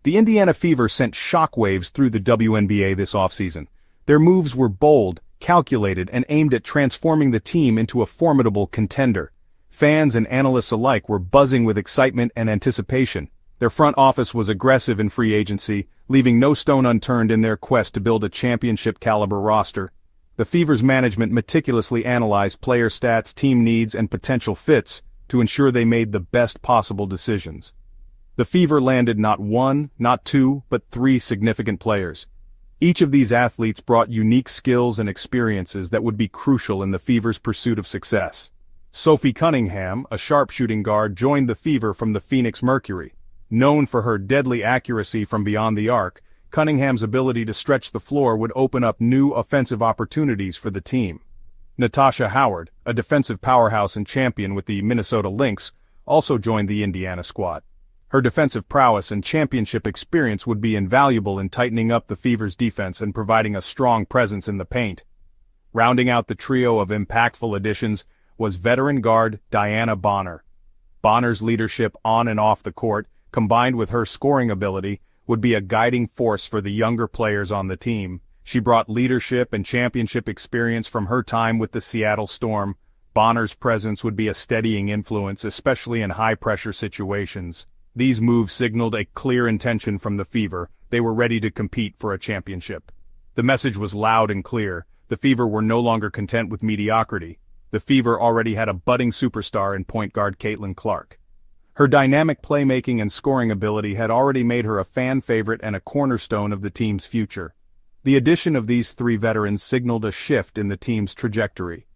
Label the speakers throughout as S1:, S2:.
S1: The Indiana Fever sent shockwaves through the WNBA this offseason. Their moves were bold, calculated, and aimed at transforming the team into a formidable contender. Fans and analysts alike were buzzing with excitement and anticipation. Their front office was aggressive in free agency, leaving no stone unturned in their quest to build a championship-caliber roster. The Fever's management meticulously analyzed player stats, team needs, and potential fits to ensure they made the best possible decisions. The Fever landed not one, not two, but three significant players. Each of these athletes brought unique skills and experiences that would be crucial in the Fever's pursuit of success. Sophie Cunningham, a sharpshooting guard, joined the Fever from the Phoenix Mercury. Known for her deadly accuracy from beyond the arc, Cunningham's ability to stretch the floor would open up new offensive opportunities for the team. Natasha Howard, a defensive powerhouse and champion with the Minnesota Lynx, also joined the Indiana squad. Her defensive prowess and championship experience would be invaluable in tightening up the Fever's defense and providing a strong presence in the paint. Rounding out the trio of impactful additions was veteran guard Diana Bonner. Bonner's leadership on and off the court, combined with her scoring ability, would be a guiding force for the younger players on the team. She brought leadership and championship experience from her time with the Seattle Storm. Bonner's presence would be a steadying influence, especially in high-pressure situations. These moves signaled a clear intention from the Fever. They were ready to compete for a championship. The message was loud and clear. The Fever were no longer content with mediocrity. The Fever already had a budding superstar in point guard Caitlin Clark. Her dynamic playmaking and scoring ability had already made her a fan favorite and a cornerstone of the team's future. The addition of these three veterans signaled a shift in the team's trajectory.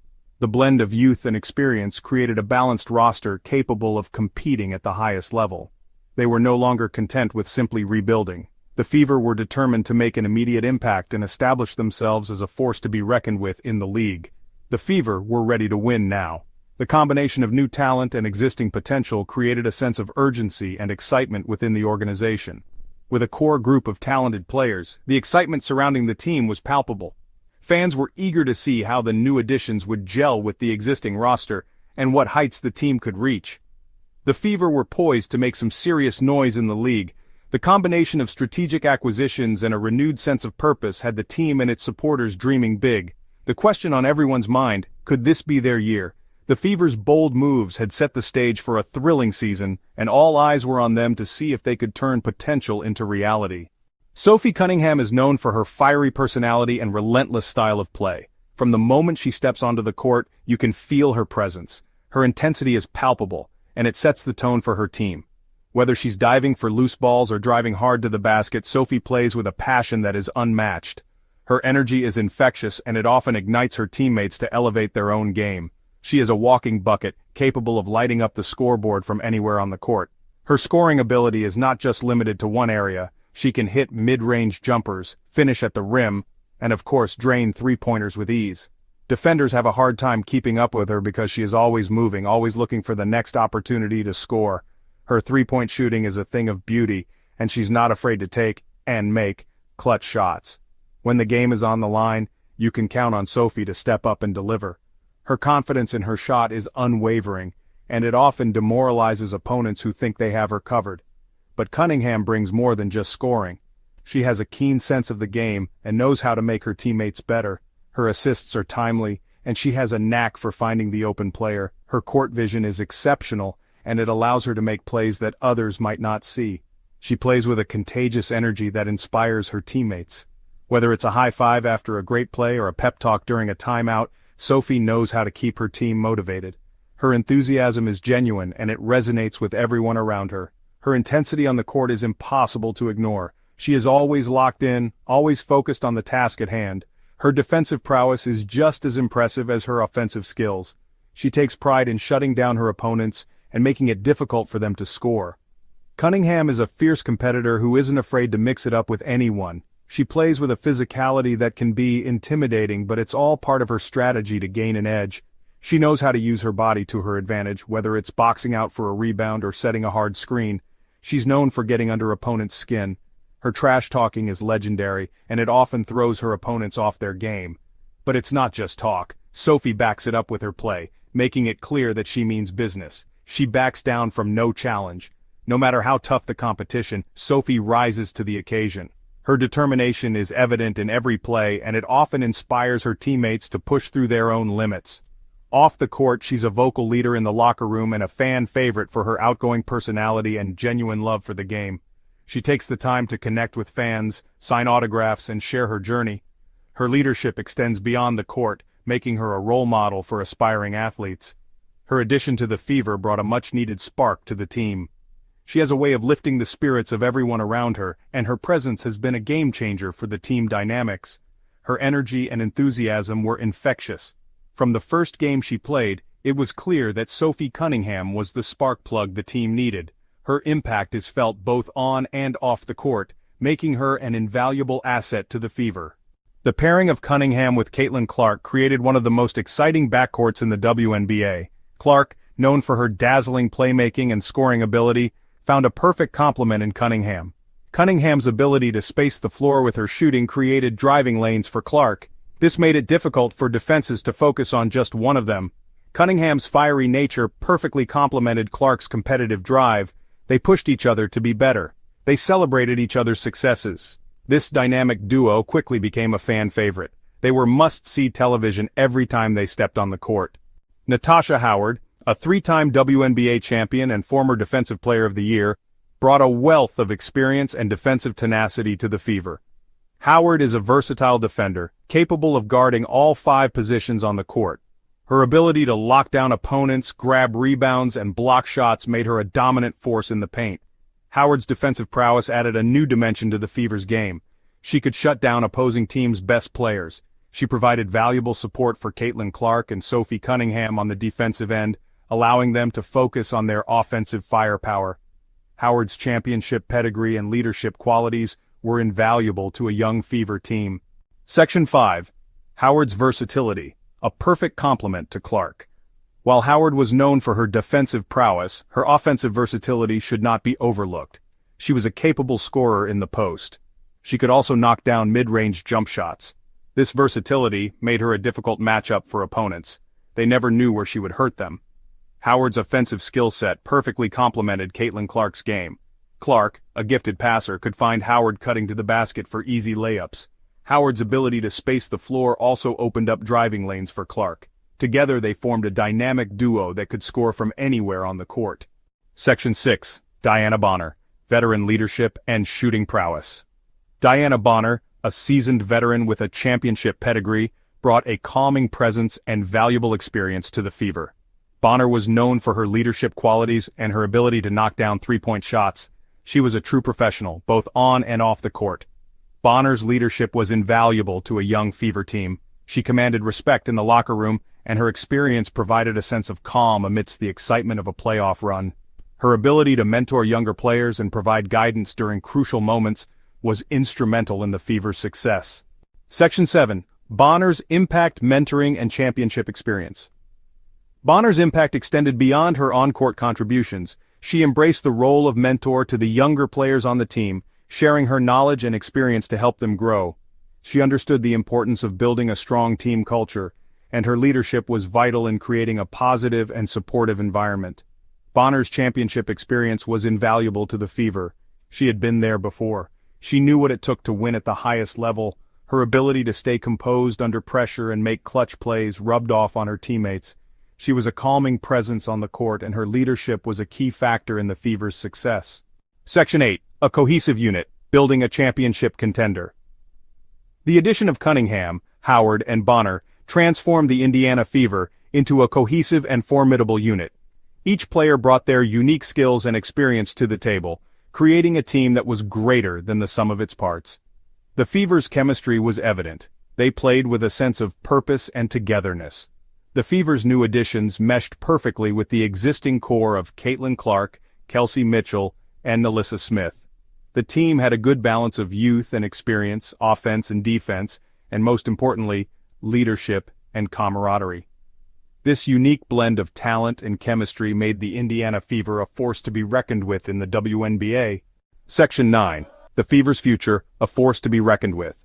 S1: The blend of youth and experience created a balanced roster capable of competing at the highest level. They were no longer content with simply rebuilding. The Fever were determined to make an immediate impact and establish themselves as a force to be reckoned with in the league. The Fever were ready to win now. The combination of new talent and existing potential created a sense of urgency and excitement within the organization. With a core group of talented players, the excitement surrounding the team was palpable. Fans were eager to see how the new additions would gel with the existing roster and what heights the team could reach. The Fever were poised to make some serious noise in the league. The combination of strategic acquisitions and a renewed sense of purpose had the team and its supporters dreaming big. The question on everyone's mind, could this be their year? The Fever's bold moves had set the stage for a thrilling season, and all eyes were on them to see if they could turn potential into reality. Sophie Cunningham is known for her fiery personality and relentless style of play. From the moment she steps onto the court, you can feel her presence. Her intensity is palpable, and it sets the tone for her team. Whether she's diving for loose balls or driving hard to the basket, Sophie plays with a passion that is unmatched. Her energy is infectious, and it often ignites her teammates to elevate their own game. She is a walking bucket, capable of lighting up the scoreboard from anywhere on the court. Her scoring ability is not just limited to one area. She can hit mid-range jumpers, finish at the rim, and of course drain three-pointers with ease. Defenders have a hard time keeping up with her because she is always moving, always looking for the next opportunity to score. Her three-point shooting is a thing of beauty, and she's not afraid to take, and make, clutch shots. When the game is on the line, you can count on Sophie to step up and deliver. Her confidence in her shot is unwavering, and it often demoralizes opponents who think they have her covered. But Cunningham brings more than just scoring. She has a keen sense of the game and knows how to make her teammates better. Her assists are timely, and she has a knack for finding the open player. Her court vision is exceptional, and it allows her to make plays that others might not see. She plays with a contagious energy that inspires her teammates. Whether it's a high five after a great play or a pep talk during a timeout, Sophie knows how to keep her team motivated. Her enthusiasm is genuine, and it resonates with everyone around her. Her intensity on the court is impossible to ignore. She is always locked in, always focused on the task at hand. Her defensive prowess is just as impressive as her offensive skills. She takes pride in shutting down her opponents and making it difficult for them to score. Cunningham is a fierce competitor who isn't afraid to mix it up with anyone. She plays with a physicality that can be intimidating, but it's all part of her strategy to gain an edge. She knows how to use her body to her advantage, whether it's boxing out for a rebound or setting a hard screen. She's known for getting under opponents' skin. Her trash talking is legendary, and it often throws her opponents off their game. But it's not just talk. Sophie backs it up with her play, making it clear that she means business. She backs down from no challenge. No matter how tough the competition, Sophie rises to the occasion. Her determination is evident in every play, and it often inspires her teammates to push through their own limits. Off the court, she's a vocal leader in the locker room and a fan favorite for her outgoing personality and genuine love for the game. She takes the time to connect with fans, sign autographs, and share her journey. Her leadership extends beyond the court, making her a role model for aspiring athletes. Her addition to the Fever brought a much-needed spark to the team. She has a way of lifting the spirits of everyone around her, and her presence has been a game-changer for the team dynamics. Her energy and enthusiasm were infectious. From the first game she played, it was clear that Sophie Cunningham was the spark plug the team needed. Her impact is felt both on and off the court, making her an invaluable asset to the Fever. The pairing of Cunningham with Caitlin Clark created one of the most exciting backcourts in the WNBA. Clark, known for her dazzling playmaking and scoring ability, found a perfect complement in Cunningham. Cunningham's ability to space the floor with her shooting created driving lanes for Clark. This made it difficult for defenses to focus on just one of them. Cunningham's fiery nature perfectly complemented Clark's competitive drive. They pushed each other to be better. They celebrated each other's successes. This dynamic duo quickly became a fan favorite. They were must-see television every time they stepped on the court. Natasha Howard, a three-time WNBA champion and former Defensive Player of the Year, brought a wealth of experience and defensive tenacity to the Fever. Howard is a versatile defender, capable of guarding all 5 positions on the court. Her ability to lock down opponents, grab rebounds, and block shots made her a dominant force in the paint. Howard's defensive prowess added a new dimension to the Fever's game. She could shut down opposing teams' best players. She provided valuable support for Caitlin Clark and Sophie Cunningham on the defensive end, allowing them to focus on their offensive firepower. Howard's championship pedigree and leadership qualities were invaluable to a young Fever team. Section 5. Howard's versatility, a perfect complement to Clark. While Howard was known for her defensive prowess, her offensive versatility should not be overlooked. She was a capable scorer in the post. She could also knock down mid-range jump shots. This versatility made her a difficult matchup for opponents. They never knew where she would hurt them. Howard's offensive skill set perfectly complemented Caitlin Clark's game. Clark, a gifted passer, could find Howard cutting to the basket for easy layups. Howard's ability to space the floor also opened up driving lanes for Clark. Together they formed a dynamic duo that could score from anywhere on the court. Section 6. Diana Bonner, veteran leadership and shooting prowess. Diana Bonner, a seasoned veteran with a championship pedigree, brought a calming presence and valuable experience to the Fever. Bonner was known for her leadership qualities and her ability to knock down three-point shots. She was a true professional, both on and off the court. Bonner's leadership was invaluable to a young Fever team. She commanded respect in the locker room, and her experience provided a sense of calm amidst the excitement of a playoff run. Her ability to mentor younger players and provide guidance during crucial moments was instrumental in the Fever's success. Section 7. Bonner's impact, mentoring, and championship experience. Bonner's impact extended beyond her on-court contributions. She embraced the role of mentor to the younger players on the team, sharing her knowledge and experience to help them grow. She understood the importance of building a strong team culture, and her leadership was vital in creating a positive and supportive environment. Bonner's championship experience was invaluable to the Fever. She had been there before. She knew what it took to win at the highest level. Her ability to stay composed under pressure and make clutch plays rubbed off on her teammates. She was a calming presence on the court, and her leadership was a key factor in the Fever's success. Section 8. A cohesive unit, building a championship contender. The addition of Cunningham, Howard, and Bonner transformed the Indiana Fever into a cohesive and formidable unit. Each player brought their unique skills and experience to the table, creating a team that was greater than the sum of its parts. The Fever's chemistry was evident. They played with a sense of purpose and togetherness. The Fever's new additions meshed perfectly with the existing core of Caitlin Clark, Kelsey Mitchell, and Nalissa Smith. The team had a good balance of youth and experience, offense and defense, and most importantly, leadership and camaraderie. This unique blend of talent and chemistry made the Indiana Fever a force to be reckoned with in the WNBA. Section 9. The Fever's future, a force to be reckoned with.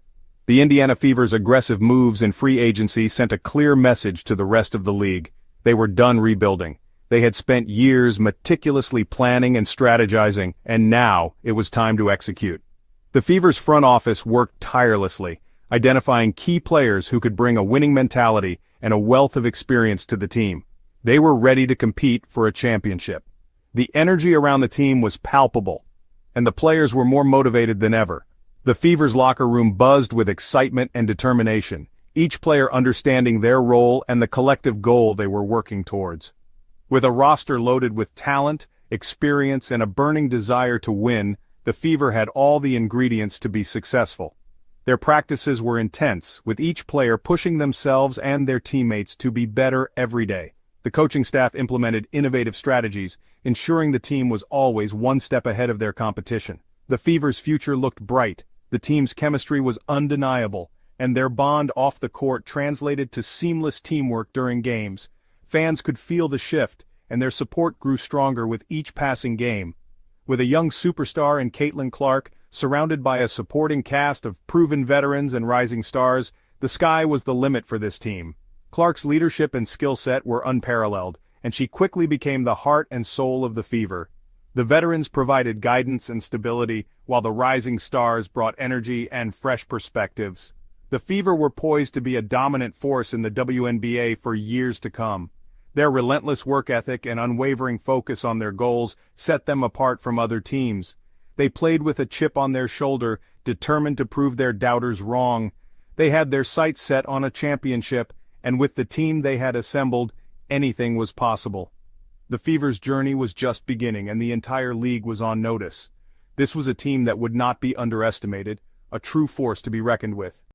S1: The Indiana Fever's aggressive moves in free agency sent a clear message to the rest of the league. They were done rebuilding. They had spent years meticulously planning and strategizing, and now it was time to execute. The Fever's front office worked tirelessly, identifying key players who could bring a winning mentality and a wealth of experience to the team. They were ready to compete for a championship. The energy around the team was palpable, and the players were more motivated than ever. The Fever's locker room buzzed with excitement and determination, each player understanding their role and the collective goal they were working towards. With a roster loaded with talent, experience, and a burning desire to win, the Fever had all the ingredients to be successful. Their practices were intense, with each player pushing themselves and their teammates to be better every day. The coaching staff implemented innovative strategies, ensuring the team was always one step ahead of their competition. The Fever's future looked bright, the team's chemistry was undeniable, and their bond off the court translated to seamless teamwork during games. Fans could feel the shift, and their support grew stronger with each passing game. With a young superstar in Caitlin Clark, surrounded by a supporting cast of proven veterans and rising stars, the sky was the limit for this team. Clark's leadership and skill set were unparalleled, and she quickly became the heart and soul of the Fever. The veterans provided guidance and stability, while the rising stars brought energy and fresh perspectives. The Fever were poised to be a dominant force in the WNBA for years to come. Their relentless work ethic and unwavering focus on their goals set them apart from other teams. They played with a chip on their shoulder, determined to prove their doubters wrong. They had their sights set on a championship, and with the team they had assembled, anything was possible. The Fever's journey was just beginning, and the entire league was on notice. This was a team that would not be underestimated, a true force to be reckoned with.